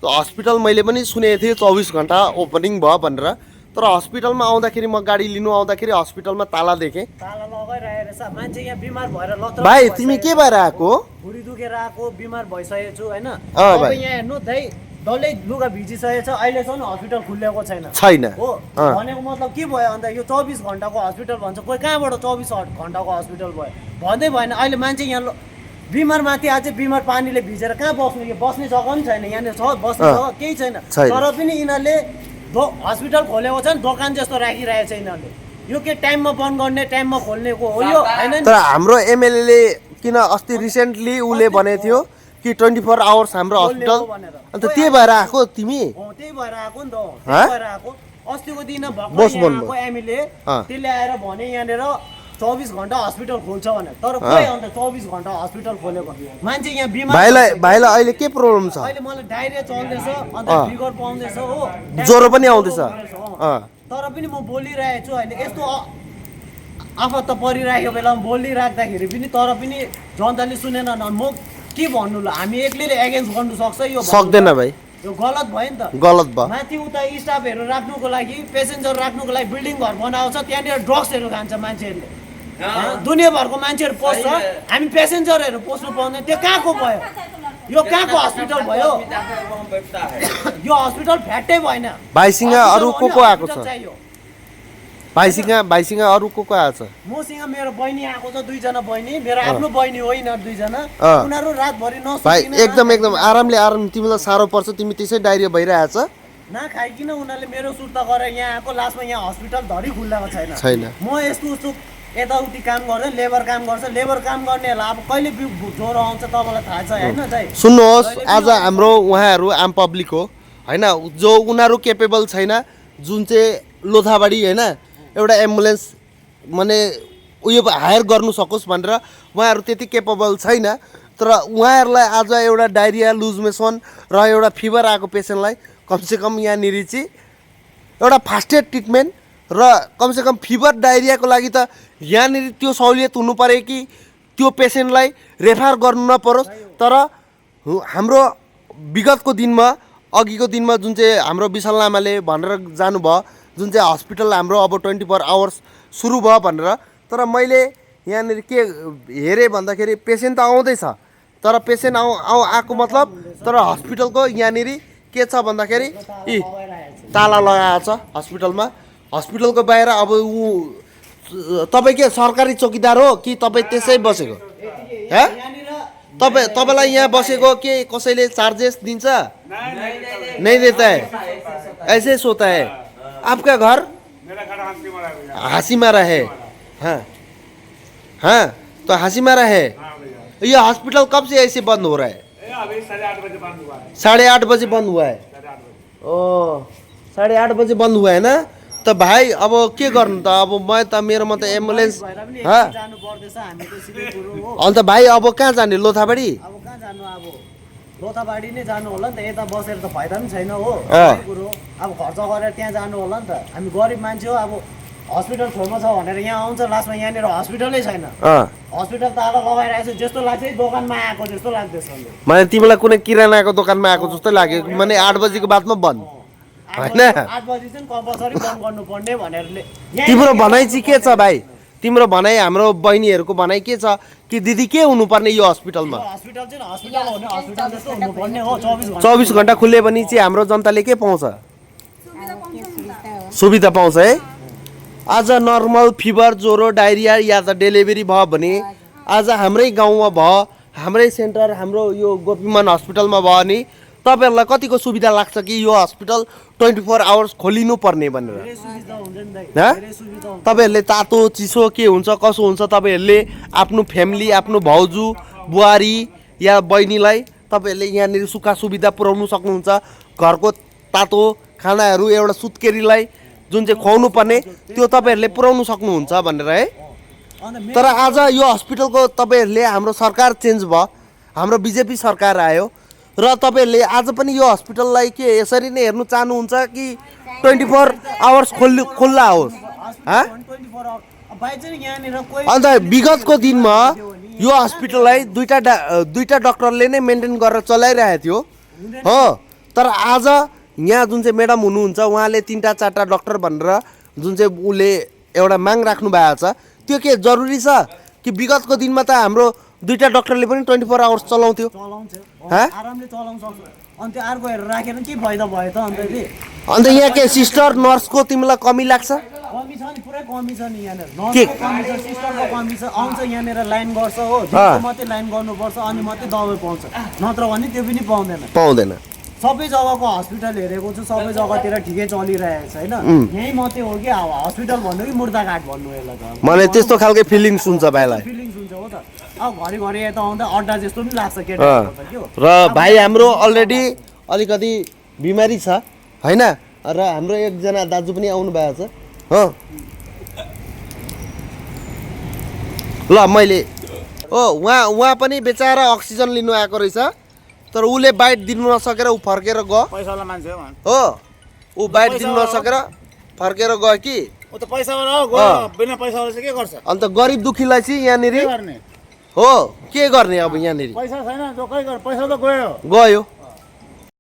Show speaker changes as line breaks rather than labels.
Hospital मैले पनि सुनेको थिएँ 24 घण्टा ओपनिङ भयो भनेर। तर हस्पिटलमा आउँदाखेरि म गाडी लिनु आउँदाखेरि हस्पिटलमा ताला देखेँ।
ताला लगाइरहेको रहेछ। मान्छे यहाँ बिमार भएर लत्र
भाइ तिमी के भएर आएको?
भुँडी दुखेर आएको, बिमार भइसकेको छु हैन।
भाइ
यहाँ हेर्नु दाइ डल्लै लुगा भिजिसकेको छ, अहिलेसम्म हस्पिटल खुलेको छैन
हो।
भनेको मतलब के भयो अन्त यो 24 घण्टाको हस्पिटल भन्छ, कोही कहाँबाट 24 घण्टाको हस्पिटल भयो भन्दै भएन। अहिले मान्छे यहाँ बिमार माथि अझै बिमार पानीले भिजेर कहाँ बस्नु, यो बस्ने जग्गा पनि छैन, यहाँनिर छ बस्ने जग्गा केही छैन। तर पनि यिनीहरूले हस्पिटल खोलेको छ नि दोकान जस्तो राखिरहेको छ यिनीहरूले। यो के टाइममा बन्द गर्ने टाइममा खोल्नेको हो यो हैन।
तर हाम्रो एमएलएले किन अस्ति रिसेन्टली उसले भनेको थियो कि 24 आवर्स हाम्रो हस्पिटल, अन्त त्यही भएर आएको तिमी?
त्यही भएर आएको नि त, त्यही भएर आएको। अस्तिको दिन भर्खर एमएलए त्यसले आएर भने यहाँनिर 24 घण्टा हस्पिटल खोल्छ भनेर। तर खोइ अन्त 24 घण्टा हस्पिटल खोलेको मान्छे यहाँ बिमार।
भाइलाई अहिले के प्रब्लम छ?
अहिले मलाई डायरिया चल्दैछ, अन्त फिगर पाउँदैछ हो,
ज्वरो पनि आउँदैछ।
तर पनि म बोलिरहेको छु अहिले। यस्तो आफत परिरहेको बेलामा बोलिराख्दाखेरि पनि तर पनि जनताले सुनेन। म के भन्नु ल, हामी एक्लैले एगेन्स्ट गर्नु सक्छ यो?
सक्दैन भाइ,
यो गलत भयो नि त।
गलत भयो।
माथि उता स्टाफहरू राख्नुको लागि, पेसेन्जर राख्नुको लागि बिल्डिङ घर बनाउँछ, त्यहाँनिर ड्रग्सहरू खान्छ मान्छेहरूले। दुनियाँभरको मान्छेहरू पस्छ, हामी पेसेन्जरहरू पस्नु पाउँदैन। त्यो कहाँको भयो? यो कहाँको हस्पिटल भयो? यो हस्पिटल फ्याट्टै भएन।
भाइसँग अरू को आएको छ? भाइसँग अरू को आएको छ?
मसँग मेरो बहिनी आएको छ, 2 जना बहिनी। मेरो आफ्नो बहिनी होइन 2 जना। उनीहरू रातभरि
भाइ एकदम आराम। तिमीलाई साह्रो पर्छ, तिमी त्यसै डायरिया भइरहेछ।
नखाइकन उनीहरूले मेरो सुर्ता गरेर यहाँ आएको, लास्टमा यहाँ हस्पिटल धरि खुल्लाको छैन। म यस्तो उस्तो यताउति काम गर्दैन, लेबर काम गर्छ। लेबर काम गर्नेहरूलाई अब कहिले ज्वरो आउँछ तपाईँलाई थाहा छ होइन दाइ?
सुन्नुहोस्, आज हाम्रो उहाँहरू आम पब्लिक हो होइन, जो उनीहरू केपेबल छैन, जुन चाहिँ लोथाबाडी होइन एउटा एम्बुलेन्स माने उयो हायर गर्नु सकोस् भनेर उहाँहरू त्यति केपेबल छैन। तर उहाँहरूलाई आज एउटा डायरिया, लुज मोसन र एउटा फिभर आएको पेसेन्टलाई कमसेकम यहाँनिर चाहिँ एउटा फास्टेड ट्रिटमेन्ट र कमसेकम फिभर डायरियाको लागि त यहाँनिर त्यो सहुलियत हुनु पऱ्यो कि त्यो पेसेन्टलाई रेफर गर्नु नपरोस्। तर हाम्रो विगतको दिनमा, अघिको दिनमा जुन चाहिँ हाम्रो विशाल लामाले भनेर जानुभयो, जुन चाहिँ हस्पिटल हाम्रो अब 24 आवर्स सुरु भयो भनेर। तर मैले यहाँनिर के हेरेँ भन्दाखेरि पेसेन्ट त आउँदैछ, तर पेसेन्ट आएको मतलब तर हस्पिटलको यहाँनिर के छ भन्दाखेरि ताला लगाएको छ हस्पिटलमा। हस्पिटलको बाहिर अब तपाईँ के सरकारी चौकीदार हो कि तपाईँ त्यसै बसेको? तपाईँलाई यहाँ बसेको के कसैले चार्जेस दिन्छ? नहीं देता है, ऐसे सोता है। आपका घर?
मेरा घर
हासीमारा है। हाँ तो हासीमारा है। ये हॉस्पिटल कब से ऐसे बंद हो रहा है?
अभी 8:30 बजे बंद हुआ है।
8:30 बजे बंद हुआ है। ओ 8:30 बजे बंद हुआ है ना? तो भाइ अब के गर्नु त? अब म त मेरोमा त एम्बुलेन्स अन्त भाइ अब कहाँ जाने? लोथाबाडी?
अब कहाँ जानु? अब लोथाबाडी नै जानु होला नि त। यता बसेर त फाइदा पनि छैन हो कुरो। अब खर्च गरेर त्यहाँ जानु होला नि त। हामी गरिब मान्छे हो। अब हस्पिटल छेउमा छ भनेर यहाँ आउँछ, लास्टमा यहाँनिर हस्पिटलै छैन। हस्पिटल ताला लगाइरहेको छ जस्तो लाग्छ, दोकानमा आएको जस्तो लाग्दैछ।
मैले तिमीलाई कुनै किरानाको दोकानमा आएको जस्तो लाग्यो। माने 8 बजेको बादमा बन्द होइन?
8 बजी चाहिँ कम्पलसरी बन्द गर्नुपर्ने भनेर।
तिम्रो भनाइ चाहिँ के छ भाइ? तिम्रो भनाइ, हाम्रो बहिनीहरूको भनाइ के छ कि दिदी के हुनुपर्ने यो हस्पिटलमा?
हस्पिटल चाहिँ हस्पिटल हो नि, हस्पिटल जस्तो हुनुपर्ने हो।
24 घण्टा खुल्यो भने चाहिँ हाम्रो जनताले के पाउँछ? सुविधा पाउँछ है। आज नर्मल फिभर, ज्वरो, डायरिया या त डेलिभरी भयो भने आज हाम्रै गाउँमा भयो, हाम्रै सेन्टर, हाम्रो यो गोपीमान हस्पिटलमा भयो भने तपाईँहरूलाई कतिको सुविधा लाग्छ कि यो हस्पिटल 24 आवर्स खोलिनु पर्ने भनेर? तपाईँहरूले तातो चिसो के हुन्छ कसो हुन्छ तपाईँहरूले आफ्नो फ्यामिली, आफ्नो भाउजू बुहारी या बहिनीलाई तपाईँहरूले यहाँनिर सुखा सुविधा पुर्याउनु सक्नुहुन्छ। घरको तातो खानाहरू एउटा सुत्केरीलाई जुन चाहिँ खुवाउनु पर्ने त्यो तपाईँहरूले पुर्याउनु सक्नुहुन्छ भनेर है। तर आज यो हस्पिटलको तपाईँहरूले, हाम्रो सरकार चेन्ज भयो, हाम्रो बिजेपी सरकार आयो र तपाईँहरूले आज पनि यो हस्पिटललाई के यसरी नै हेर्नु चाहनुहुन्छ कि 24 आवर्स खुल्ला होस्? अन्त विगतको दिनमा यो हस्पिटललाई दुईटा डक्टरले नै मेन्टेन गरेर चलाइरहेको थियो हो। तर आज यहाँ जुन चाहिँ म्याडम हुनुहुन्छ उहाँले 3-4 डक्टर भनेर जुन चाहिँ उसले एउटा माग राख्नु भएको छ त्यो के जरुरी छ कि विगतको दिनमा त हाम्रो 2टा डक्टरले पनि 24 आवर्स चलाउँथ्यो
चलाउँछ
हाँ?
आरामले चलाउन सक्छ अनि त्यो अर्को हेरेर राखेर के फाइदा भयो त अन्त फेरि
अन्त यहाँ के सिस्टर नर्सको तिमीलाई कमी लाग्छ
कमी छ नि पुरै कमी छ नि यहाँनिर
के?
नर्सको कमी छ सिस्टरको कमी छ आउँछ यहाँनिर लाइन गर्छ हो दिनको मात्रै लाइन गर्नुपर्छ अनि मात्रै दबाई पाउँछ नत्र भने त्यो पनि पाउँदैन
पाउँदैन
सबै जग्गाको हस्पिटल हेरेको छु सबै जग्गातिर ठिकै चलिरहेको छ होइन यहीँ मात्रै हो कि अब हस्पिटल भन्नु कि मुर्दाघाट भन्नु यसलाई त
मलाई त्यस्तो खालको फिलिङ्स हुन्छ भाइलाई
फिलिङ्स हुन्छ हो त अब घरिघरि यता आउँदा अड्डा जस्तो पनि लाग्छ केटाहरू त के हो
र भाइ हाम्रो अलरेडी अलिकति बिमारी छ होइन र हाम्रो एकजना दाजु पनि आउनु भएको छ हो ल मैले उहाँ पनि बेचारा अक्सिजन लिनु आएको रहेछ तर उसले बाइट दिनु नसकेर ऊ फर्केर गयो
पैसावाला मान्छे हो
हो ऊ बाइट दिनु नसकेर फर्केर गयो कि
ऊ त पैसावाला हो गयो बिना पैसावाला चाहिँ के गर्छ
अन्त गरिब दुखीलाई चाहिँ यहाँनिर
के गर्ने
हो के गर्ने अब यहाँनिर
पैसा छैन जो खै गर पैसा त गयो
गयो